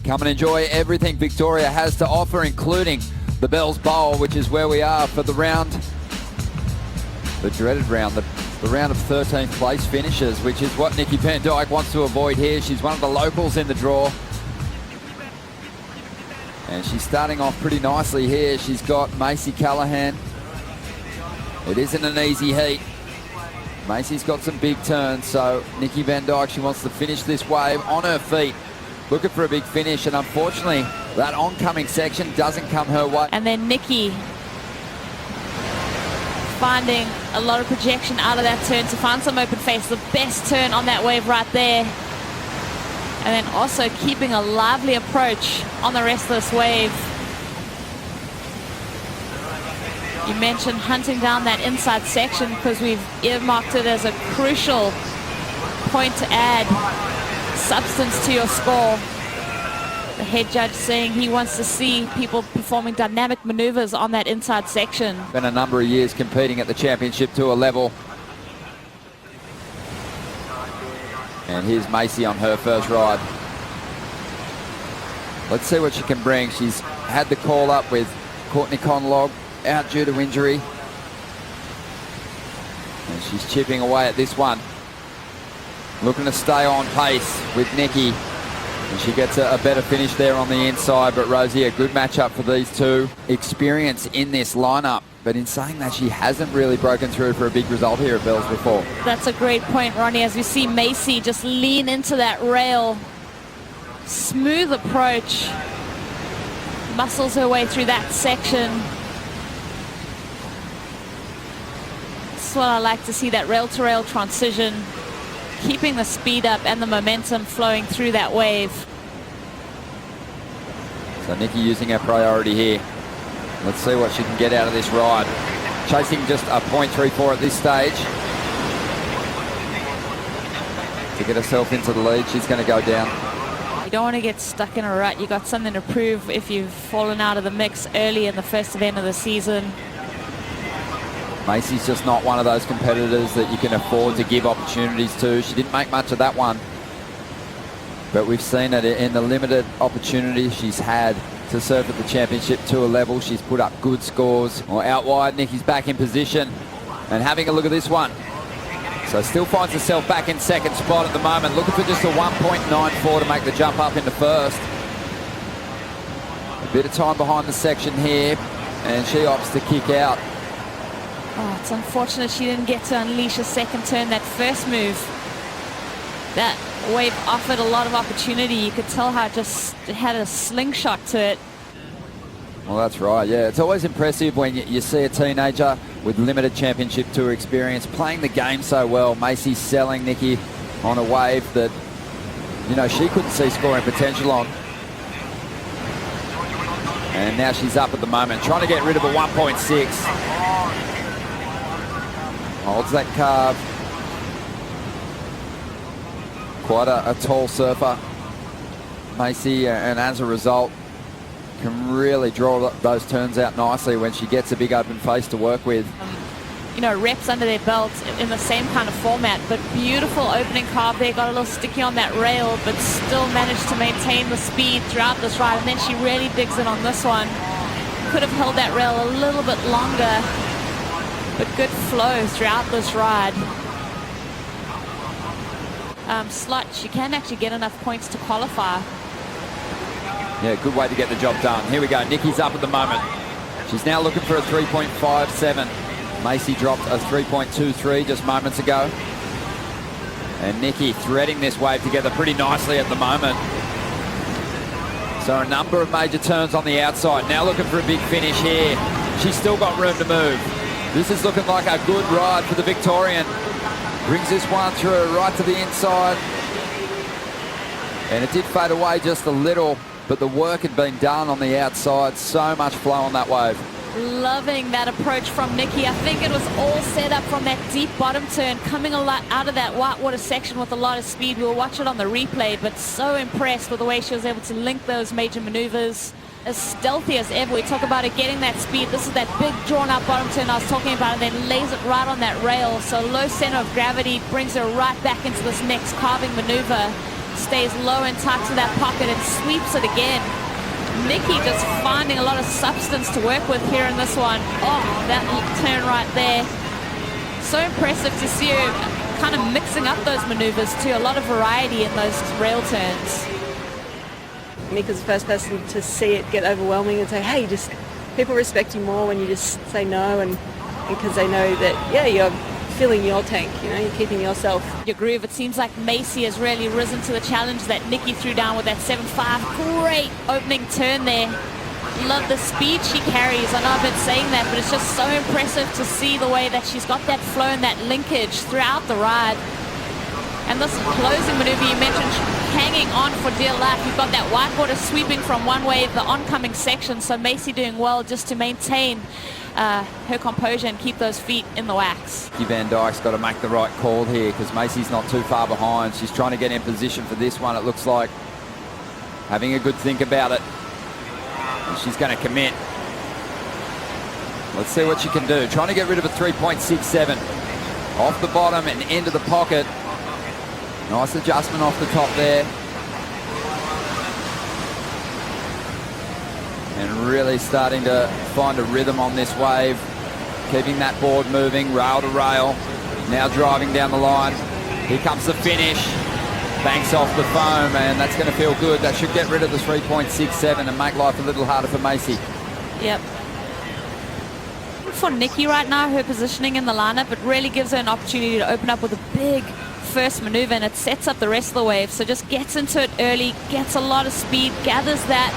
Come and enjoy everything Victoria has to offer, including the Bells Bowl, which is where we are for the round, the dreaded round, the round of 13th place finishes, which is what Nikki Van Dijk wants to avoid here. She's one of the locals in the draw. And she's starting off pretty nicely here. She's got Macy Callaghan. It isn't an easy heat. Macy's got some big turns, so Nikki Van Dijk, she wants to finish this wave on her feet, looking for a big finish, and unfortunately, that oncoming section doesn't come her way. And then Nikki finding a lot of projection out of that turn to find some open face. The best turn on that wave right there. And then also keeping a lively approach on the rest of this wave. You mentioned hunting down that inside section because we've earmarked it as a crucial point to add substance to your score. The head judge saying he wants to see people performing dynamic maneuvers on that inside section. Been a number of years competing at the championship tour level. And here's Macy on her first ride. Let's see what she can bring. She's had the call up with Courtney Conlog out due to injury. And she's chipping away at this one. Looking to stay on pace with Nikki. And she gets a better finish there on the inside. But Rosie, a good matchup for these two. Experience in this lineup. But in saying that, she hasn't really broken through for a big result here at Bells before. That's a great point, Ronnie. As we see Macy just lean into that rail. Smooth approach. Muscles her way through that section. That's what I like to see, that rail-to-rail transition. Keeping the speed up and the momentum flowing through that wave. So Nikki using her priority here. Let's see what she can get out of this ride. Chasing just a 0.34 at this stage. To get herself into the lead, she's going to go down. You don't want to get stuck in a rut. You got something to prove if you've fallen out of the mix early in the first event of the season. Macy's just not one of those competitors that you can afford to give opportunities to. She didn't make much of that one. But we've seen it in the limited opportunities she's had to surf at the championship tour level. She's put up good scores. Or out wide, Nikki's back in position. And having a look at this one. So still finds herself back in second spot at the moment. Looking for just a 1.94 to make the jump up into first. A bit of time behind the section here. And she opts to kick out. Oh, it's unfortunate she didn't get to unleash a second turn. That first move, that wave offered a lot of opportunity. You could tell how it just had a slingshot to it. Well, that's right, yeah. It's always impressive when you see a teenager with limited championship tour experience playing the game so well. Macy selling Nikki on a wave that, you know, she couldn't see scoring potential on. And now she's up at the moment, trying to get rid of a 1.6. Holds that carve. Quite a tall surfer, Macy, and as a result, can really draw those turns out nicely when she gets a big open face to work with. You know, reps under their belt in the same kind of format, but beautiful opening carve there. Got a little sticky on that rail, but still managed to maintain the speed throughout this ride. And then she really digs in on this one. Could have held that rail a little bit longer, but good flow throughout this ride. Slot, she can actually get enough points to qualify. Yeah, good way to get the job done. Here we go. Nikki's up at the moment. She's now looking for a 3.57. Macy dropped a 3.23 just moments ago. And Nikki threading this wave together pretty nicely at the moment. So a number of major turns on the outside. Now looking for a big finish here. She's still got room to move. This is looking like a good ride for the Victorian. Brings this one through right to the inside. And it did fade away just a little, but the work had been done on the outside. So much flow on that wave. Loving that approach from Nikki. I think it was all set up from that deep bottom turn, coming a lot out of that whitewater section with a lot of speed. We'll watch it on the replay, but so impressed with the way she was able to link those major maneuvers. As stealthy as ever. We talk about it getting that speed. This is that big drawn out bottom turn I was talking about, and then lays it right on that rail. So low center of gravity brings her right back into this next carving maneuver. stays low and tight to that pocket and sweeps it again. Nikki just finding a lot of substance to work with here in this one. Oh, that turn right there. So impressive to see her kind of mixing up those maneuvers too. A lot of variety in those rail turns. Mika's the first person to see it get overwhelming and say, hey, just people respect you more when you just say no, and because they know that, yeah, you're filling your tank, you know, you're keeping yourself. Your groove, it seems like Macy has really risen to the challenge that Nikki threw down with that 7.5. Great opening turn there. Love the speed she carries. I know I've been saying that, but it's just so impressive to see the way that she's got that flow and that linkage throughout the ride. And this closing maneuver you mentioned, hanging on for dear life. You've got that whitewater sweeping from one wave, the oncoming section. So Macy doing well just to maintain her composure and keep those feet in the wax. Nikki Van Dijk's got to make the right call here because Macy's not too far behind. She's trying to get in position for this one, it looks like. Having a good think about it. And she's going to commit. Let's see what she can do. Trying to get rid of a 3.67. Off the bottom and into the pocket. Nice adjustment off the top there. And really starting to find a rhythm on this wave. Keeping that board moving, rail to rail. Now driving down the line. Here comes the finish. Banks off the foam, and that's going to feel good. That should get rid of the 3.67 and make life a little harder for Macy. Yep. For Nikki right now, her positioning in the lineup, it really gives her an opportunity to open up with a big first maneuver, and it sets up the rest of the wave. So just gets into it early, gets a lot of speed, gathers that,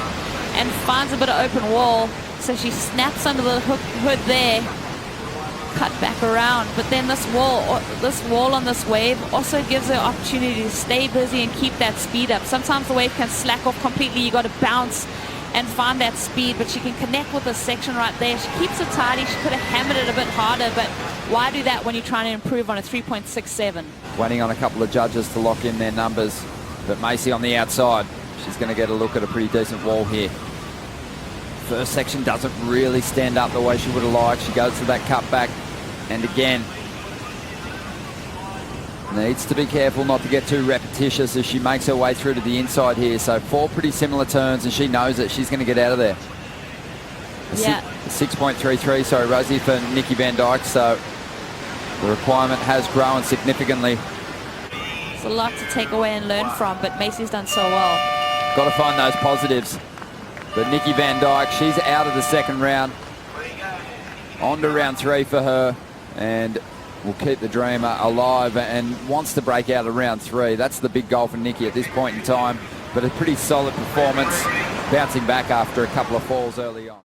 and finds a bit of open wall. So she snaps under the hood there, cut back around. But then this wall on this wave also gives her opportunity to stay busy and keep that speed up. Sometimes the wave can slack off completely. You got to bounce and find that speed, but she can connect with this section right there. She keeps it tidy. She could have hammered it a bit harder, but why do that when you're trying to improve on a 3.67? Waiting on a couple of judges to lock in their numbers, but Macy on the outside, she's going to get a look at a pretty decent wall here. First section doesn't really stand up the way she would have liked. She goes to that cut back, and again, needs to be careful not to get too repetitious as she makes her way through to the inside here. So 4 pretty similar turns, and she knows that she's going to get out of there. Yeah. 6.33, sorry, Rosie, for Nikki Van Dijk. So the requirement has grown significantly. It's a lot to take away and learn from, but Macy's done so well. Got to find those positives. But Nikki Van Dijk, she's out of the second round. On to round 3 for her, and will keep the dream alive and wants to break out of round 3. That's the big goal for Nikki at this point in time, but a pretty solid performance, bouncing back after a couple of falls early on.